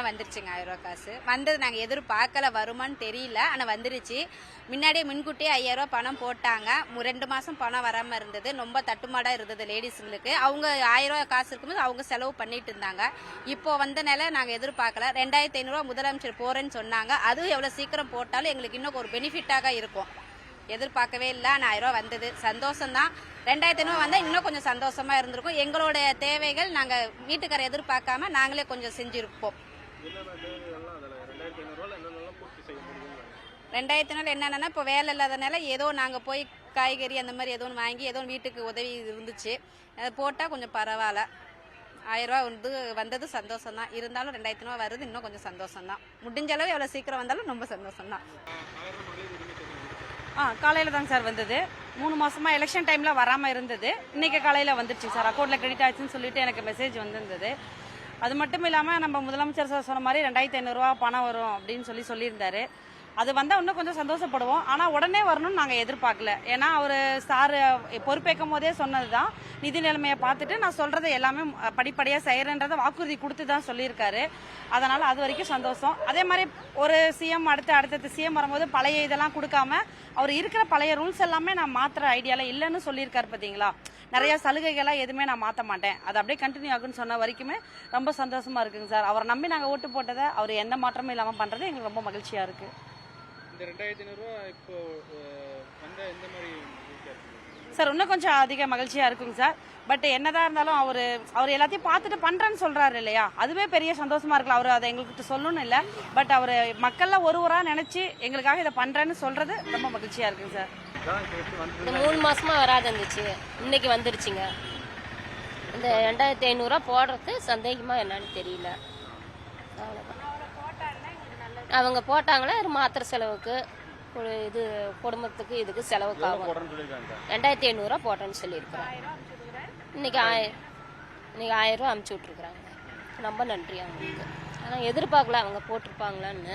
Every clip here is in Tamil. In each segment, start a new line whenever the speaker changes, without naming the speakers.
வந்துருச்சுங்க 1000 ரூபா காசு வந்தது. நாங்கள் எதிர்பார்க்கல வருமானு தெரியல, ஆனால் வந்துருச்சு. முன்னாடியே முன்கூட்டியே 5000 ரூபா பணம் போட்டாங்க. 2 மாதம் பணம் வராமல் இருந்தது, ரொம்ப தட்டுமாடாக இருந்தது லேடிஸுங்களுக்கு. அவங்க 1000 ரூபா காசு இருக்கும்போது அவங்க செலவு பண்ணிட்டு இருந்தாங்க. இப்போ வந்தனால நாங்கள் எதிர்பார்க்கல. 2500 ரூபா முதலமைச்சர் போறேன்னு சொன்னாங்க. அதுவும் எவ்வளோ சீக்கிரம் போட்டாலும் எங்களுக்கு இன்னும் ஒரு பெனிஃபிட்டாக இருக்கும். எதிர்பார்க்கவே இல்லை, ஆனால் 1000 ரூபா வந்தது, சந்தோஷம்தான். 2500 வந்தால் இன்னும் கொஞ்சம் சந்தோஷமா இருந்திருக்கும். எங்களோட தேவைகள் நாங்கள் வீட்டுக்கார எதிர்பார்க்காம நாங்களே கொஞ்சம் செஞ்சிருப்போம். 2500 என்னன்னா இப்போ வேலை இல்லாதனால ஏதோ நாங்கள் போய் காய்கறி அந்த மாதிரி ஏதோ ஒன்று வாங்கி ஏதோ வீட்டுக்கு உதவி இருந்துச்சு, அதை போட்டால் கொஞ்சம் பரவாயில்ல. 1000 ரூபா வந்தது சந்தோஷம் தான். இருந்தாலும் 2500 வருது இன்னும் கொஞ்சம் சந்தோஷம் தான். முடிஞ்ச அளவு எவ்வளோ சீக்கிரம் வந்தாலும் ரொம்ப சந்தோஷம் தான்.
காலையில் தாங்க சார் வந்தது. 3 மாசமா எலெக்ஷன் டைம்ல வராமல் இருந்தது. இன்னைக்கு காலையில் வந்துருச்சு சார். அக்கௌண்ட்ல கிரெடிட் ஆயிடுச்சுன்னு சொல்லிட்டு எனக்கு மெசேஜ் வந்திருந்தது. அது மட்டும் இல்லாமல் நம்ம முதலமைச்சர் சார் சொன்ன மாதிரி 2500 ரூபா பணம் வரும் அப்படின்னு சொல்லியிருந்தாரு. அது வந்தால் இன்னும் கொஞ்சம் சந்தோஷப்படுவோம். ஆனால் உடனே வரணும்னு நாங்கள் எதிர்பார்க்கல. ஏன்னா அவர் சார் பொறுப்பேற்கும் போதே சொன்னது தான், நிதி நிலைமையை பார்த்துட்டு நான் சொல்கிறத எல்லாமே படிப்படியாக செய்கிறேன்றதை வாக்குறுதி கொடுத்து தான் சொல்லியிருக்காரு. அதனால் அது வரைக்கும் சந்தோஷம். அதே மாதிரி ஒரு சிஎம் அடுத்தடுத்த சிஎம் வரும்போது பழைய இதெல்லாம் கொடுக்காம அவர் இருக்கிற பழைய ரூல்ஸ் எல்லாமே நான் மாற்றுற ஐடியாவில் இல்லைன்னு சொல்லியிருக்காரு. பார்த்தீங்களா, நிறைய சலுகைகள்லாம் எதுவுமே நான் மாற்ற மாட்டேன், அது அப்படியே கண்டினியூ ஆகுன்னு சொன்ன வரைக்குமே ரொம்ப சந்தோஷமா இருக்குங்க சார். அவரை நம்பி நாங்கள் ஓட்டு போட்டதை அவர் எந்த மாற்றமும் இல்லாமல் பண்ணுறது எங்களுக்கு ரொம்ப மகிழ்ச்சியாக இருக்குது.
இந்த 2500 ரூபா இப்போ வந்த எந்த மாதிரி
சார் இன்னும் கொஞ்சம் அதிக மகிழ்ச்சியாக இருக்குங்க சார். பட் என்னதான் இருந்தாலும் அவர் எல்லாத்தையும் பார்த்துட்டு பண்ணுறேன்னு சொல்கிறாரு இல்லையா, அதுவே பெரிய சந்தோஷமா இருக்கலாம். அவர் அதை எங்களுக்கு சொல்லணும்னு இல்லை, பட் அவர் மக்களில் ஒருவராக நினச்சி எங்களுக்காக இதை பண்ணுறேன்னு சொல்கிறது ரொம்ப மகிழ்ச்சியாக இருக்குங்க சார்.
இந்த 3 மாசமா வராது இருந்துச்சு, இன்னைக்கு வந்துருச்சுங்க. இந்த 2500 ரூபா போடுறது சந்தேகமா என்னன்னு தெரியல. அவங்க போட்டாங்களா மாத்திரை செலவுக்கு, இது குடும்பத்துக்கு இதுக்கு செலவுக்கு ஆகும். 2500 ரூபா போட்டேன்னு சொல்லியிருக்கிறாங்க. இன்னைக்கு 1000 ரூபா அமுச்சு விட்டுருக்குறாங்க. ரொம்ப நன்றி அவங்களுக்கு. ஆனால் எதிர்பார்க்கல அவங்க போட்டிருப்பாங்களான்னு,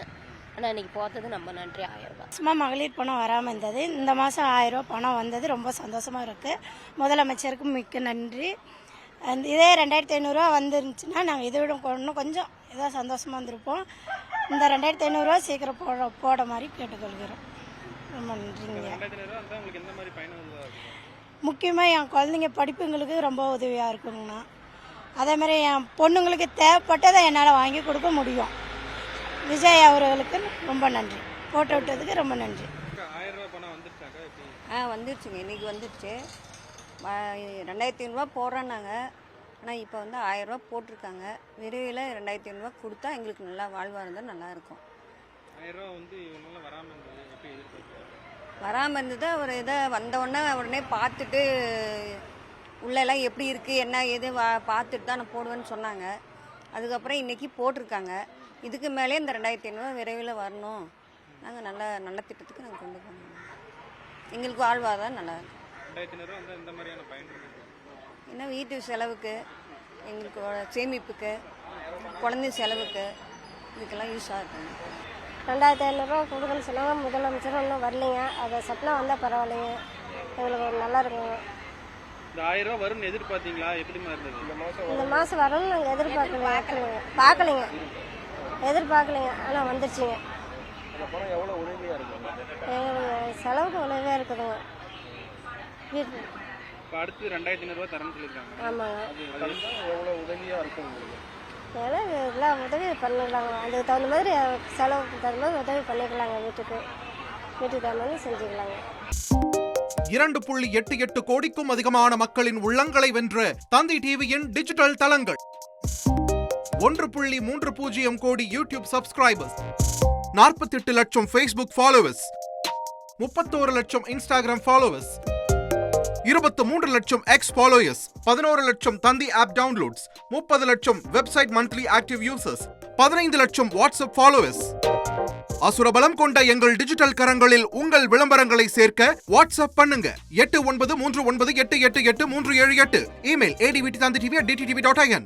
ஆனால் இன்னைக்கு போட்டது ரொம்ப நன்றி. 1000 ரூபா
சும்மா மகளிர் பணம் வராமல் இருந்தது. இந்த மாதம் 1000 ரூபா பணம் வந்தது, ரொம்ப சந்தோஷமாக இருக்குது. முதலமைச்சருக்கு மிக்க நன்றி. இதே 2500 ரூபா வந்துருந்துச்சுன்னா நாங்கள் இதை விட இன்னும் கொஞ்சம் ஏதோ சந்தோஷமாக இருந்திருப்போம். இந்த 2500 ரூபா சீக்கிரம் போட மாதிரி கேட்டுக்கொள்கிறோம். ரொம்ப நன்றிங்க. முக்கியமாக என் குழந்தைங்க படிப்புங்களுக்கு ரொம்ப உதவியாக இருக்குங்கண்ணா. அதே மாதிரி என் பொண்ணுங்களுக்கு தேவைப்பட்டதை என்னால் வாங்கி கொடுக்க முடியும். விஜய் அவர்களுக்கு ரொம்ப நன்றி, போட்டு விட்டதுக்கு ரொம்ப நன்றி.
1000 ரூபா பணம் வந்துருச்சாக்கா?
வந்துருச்சுங்க, இன்றைக்கி வந்துருச்சு. 2500 ரூபா போடுறோன்னாங்க, ஆனால் இப்போ 1000 ரூபா போட்டிருக்காங்க. விரைவில் 2500 ரூபா கொடுத்தா எங்களுக்கு நல்லா வாழ்வாக இருந்தால் நல்லாயிருக்கும்.
1000 ரூபா இவங்களாம் வராமல் இருந்தது, எப்படி எதிர்பார்க்குறாங்க?
வராமல் இருந்தது. ஒரு இதை உடனே பார்த்துட்டு உள்ளெல்லாம் எப்படி இருக்குது என்ன ஏது பார்த்துட்டு தான் நான் போடுவேன்னு சொன்னாங்க. அதுக்கப்புறம் இன்றைக்கி போட்டிருக்காங்க. இதுக்கு மேலே இந்த 2500 ரூபா விரைவில் வரணும். நாங்கள் நல்ல திட்டத்துக்கு நாங்கள் கொண்டு போகணும். எங்களுக்கு வாழ்வாதாரம் நல்லா இருக்கும்.
2500 ரூபா வந்தால் இந்த மாதிரியான பயன்
ஏன்னா வீட்டு செலவுக்கு, எங்களுக்கு சேமிப்புக்கு, குழந்தை செலவுக்கு, இதுக்கெல்லாம் யூஸாக இருக்குங்க.
2500 ரூபா கூடுதல் செலவு முதலமைச்சர் இன்னும் வரலைங்க. அதை சப்ளை வந்தால் பரவாயில்லைங்க, எங்களுக்கு ஒரு நல்லா இருக்குங்க.
இந்த 1000 ரூபா வரும்னு எதிர்பார்த்தீங்களா? எப்படிமா இருந்தது
இந்த மாதம் வரும்னு நாங்கள் எதிர்பார்க்கலைங்க, ஆனால் வந்துருச்சுங்க.
எவ்வளோ உதவியாக இருக்கும்?
எங்களுக்கு செலவுக்கு உதவியாக இருக்குதுங்க.
இப்போ அடுத்து 2500 ரூபா தரேன்னு சொல்லியிருக்காங்க.
ஆமாங்க,
எவ்வளோ உதவியாக இருக்கும் உங்களுக்கு?
எல்லாம் உதவி பண்ணிக்கலாங்க. அதுக்கு தகுந்த மாதிரி செலவுக்கு தகுந்த மாதிரி உதவி பண்ணிக்கலாங்க. வீட்டுக்கு தகுந்த மாதிரி செஞ்சுக்கலாங்க.
2.88 கோடிக்கும் அதிகமான மக்களின் உள்ளங்களை வென்ற தந்தி டிவியின் டிஜிட்டல் தளங்கள். 1.30 கோடி யூடியூப் சப்ஸ்கிரைபர்ஸ், 48 லட்சம் ஃபேஸ்புக் ஃபாலோவர்ஸ், 31 லட்சம் இன்ஸ்டாகிராம் ஃபாலோவர்ஸ், 23 லட்சம் எக்ஸ் ஃபாலோயர்ஸ், 11 லட்சம் தந்தி ஆப் டவுன்லோட்ஸ், 30 லட்சம் வெப்சைட் மந்த்லி ஆக்டிவ் யூசர்ஸ், 15 லட்சம் வாட்ஸ்அப் ஃபாலோவர்ஸ். அசுரபலம் கொண்ட எங்கள் டிஜிட்டல் கரங்களில் உங்கள் விளம்பரங்களை சேர்க்க வாட்ஸ்அப் பண்ணுங்க. 8939888838. Email advtanditv@dttv.in.